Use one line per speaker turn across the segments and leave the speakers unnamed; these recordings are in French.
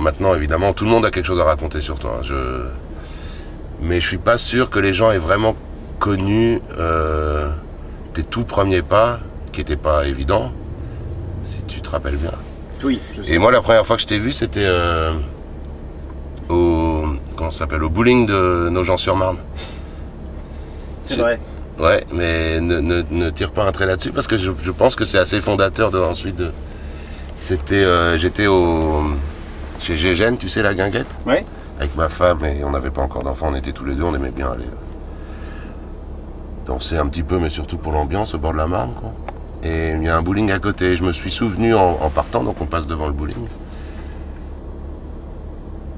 maintenant, évidemment, tout le monde a quelque chose à raconter sur toi. Mais je suis pas sûr que les gens aient vraiment connu tes tout premiers pas, qui n'étaient pas évidents, si tu te rappelles bien.
Oui, je sais.
Et moi, la première fois que je t'ai vu, c'était comment ça s'appelle, au bowling de Nogent-sur-Marne.
C'est vrai.
Ouais, mais ne tire pas un trait là-dessus parce que je pense que c'est assez fondateur C'était, j'étais chez Gégène, tu sais, la guinguette.
Ouais.
Avec ma femme, et on n'avait pas encore d'enfants, on était tous les deux, on aimait bien aller danser un petit peu, mais surtout pour l'ambiance au bord de la Marne, quoi. Et il y a un bowling à côté, je me suis souvenu en partant, donc on passe devant le bowling.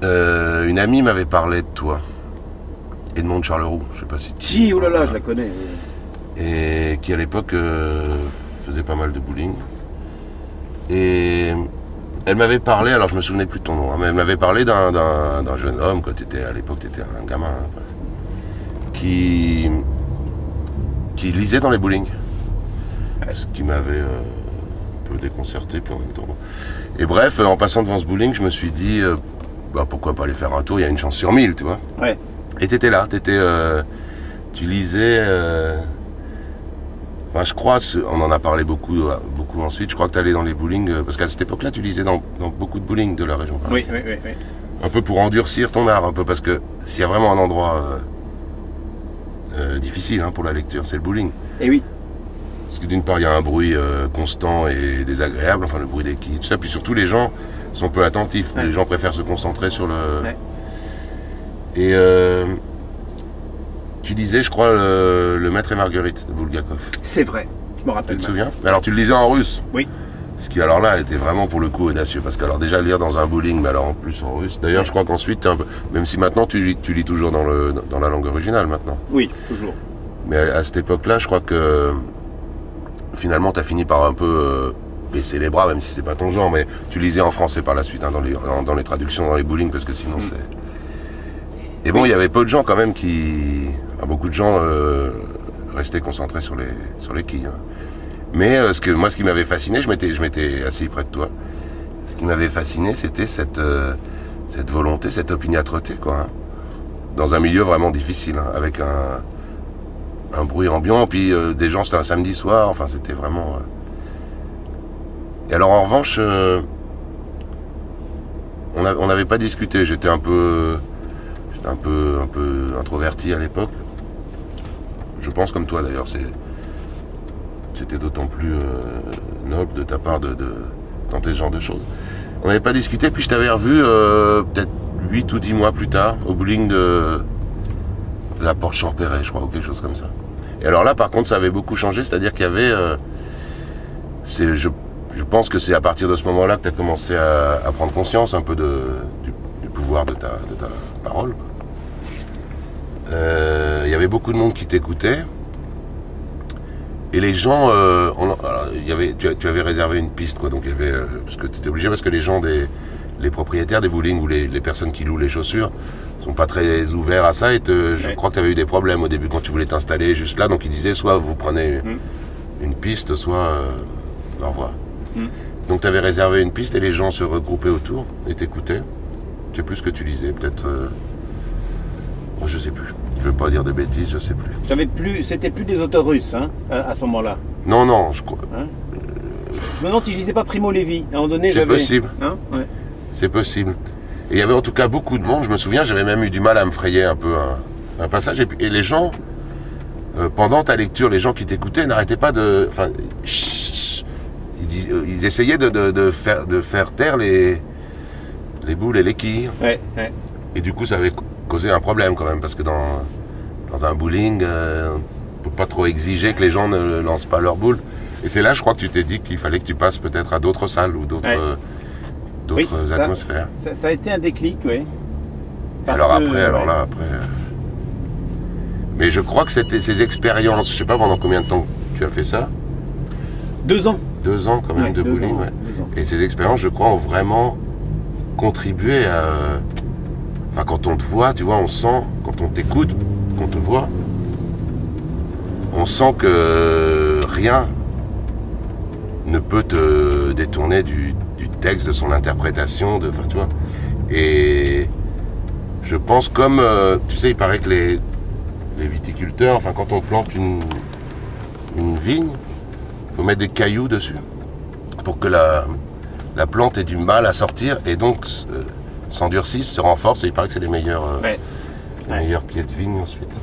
Une amie m'avait parlé de toi, Edmond Charleroux, je sais pas si tu...
Si, oh là là, je la connais.
Et qui à l'époque faisait pas mal de bowling. Et elle m'avait parlé, alors je me souvenais plus de ton nom, hein, mais elle m'avait parlé d'un jeune homme, quand à l'époque tu étais un gamin, hein, qui lisait dans les bowlings. Ce qui m'avait un peu déconcerté, puis en même temps. Et bref, en passant devant ce bowling, je me suis dit, pourquoi pas aller faire un tour, il y a une chance sur 1000, tu vois.
Ouais.
Et t'étais là, tu lisais. Enfin, je crois, on en a parlé beaucoup ensuite. Je crois que tu allais dans les bowlings, parce qu'à cette époque-là, tu lisais dans beaucoup de bowlings de la région.
Oui.
Un peu pour endurcir ton art, un peu, parce que s'il y a vraiment un endroit difficile pour la lecture, c'est le bowling.
Et oui.
Parce que d'une part, il y a un bruit constant et désagréable, enfin le bruit des quilles, tout ça. Puis surtout, les gens sont peu attentifs. Ouais. Les gens préfèrent se concentrer sur le... Ouais. Et tu lisais, je crois, le Maître et Marguerite de Bulgakov.
C'est vrai, je me rappelle.
Tu te souviens? Alors tu le lisais en russe?
Oui.
Ce qui alors là était vraiment pour le coup audacieux. Parce que alors déjà lire dans un bowling, mais alors en plus en russe. D'ailleurs, je crois qu'ensuite, même si maintenant tu lis toujours dans la langue originale maintenant.
Oui, toujours.
Mais à cette époque-là, je crois que finalement, tu as fini par un peu baisser les bras, même si c'est pas ton genre, mais tu lisais en français par la suite, dans les traductions, dans les bowling, parce que sinon c'est... Et bon, il y avait peu de gens quand même beaucoup de gens restaient concentrés sur les quilles. Hein. Mais moi, ce qui m'avait fasciné, je m'étais assis près de toi, ce qui m'avait fasciné, c'était cette volonté, cette opiniâtreté, quoi. Hein, dans un milieu vraiment difficile, hein, avec un bruit ambiant, puis des gens, c'était un samedi soir, enfin c'était vraiment... Et alors en revanche, on n'avait pas discuté, j'étais un peu introverti à l'époque. Je pense comme toi d'ailleurs, c'était d'autant plus noble de ta part de tenter ce genre de choses. On n'avait pas discuté, puis je t'avais revu peut-être 8 ou 10 mois plus tard, au bowling de la Porte Champéret, je crois, ou quelque chose comme ça. Et alors là, par contre, ça avait beaucoup changé, c'est-à-dire qu'il y avait... je pense que c'est à partir de ce moment-là que tu as commencé à prendre conscience un peu du pouvoir de ta parole. Il y avait beaucoup de monde qui t'écoutait. Et les gens... tu avais réservé une piste, quoi, donc il y avait... parce que tu étais obligé, parce que les gens, les propriétaires des bowling ou les personnes qui louent les chaussures sont pas très ouverts à ça, et je crois que tu avais eu des problèmes au début quand tu voulais t'installer juste là, donc ils disaient soit vous prenez une piste, soit au revoir. Donc tu avais réservé une piste et les gens se regroupaient autour et t'écoutaient. Je sais plus ce que tu lisais, peut-être... je sais plus, je veux pas dire de bêtises, je sais plus.
C'était plus des auteurs russes, hein, à ce moment-là.
Non, je crois...
je me demande si je lisais pas Primo Levi, à un moment donné.
C'est possible,
hein, ouais.
C'est possible. Et il y avait en tout cas beaucoup de monde, je me souviens, j'avais même eu du mal à me frayer un peu un passage. Et les gens, pendant ta lecture, les gens qui t'écoutaient n'arrêtaient pas de... Enfin, ils essayaient de faire taire les boules et les quilles.
Ouais.
Et du coup, ça avait causé un problème quand même, parce que dans un bowling, on ne peut pas trop exiger que les gens ne lancent pas leurs boules. Et c'est là, je crois, que tu t'es dit qu'il fallait que tu passes peut-être à d'autres salles ou d'autres atmosphères.
Ça a été un déclic, oui.
Alors là, après... Mais je crois que c'était ces expériences, je sais pas pendant combien de temps tu as fait ça.
2 ans.
2 ans quand même de bowling, ouais. Et ces expériences, je crois, ont vraiment contribué à... Enfin, quand on te voit, tu vois, on sent, quand on t'écoute, qu'on te voit, on sent que rien ne peut te détourner du texte, de son interprétation, enfin, tu vois. Et je pense comme, tu sais, il paraît que les viticulteurs, enfin quand on plante une vigne, il faut mettre des cailloux dessus pour que la plante ait du mal à sortir et donc s'endurcisse, se renforce, et il paraît que c'est les meilleurs, meilleurs pieds de vigne ensuite.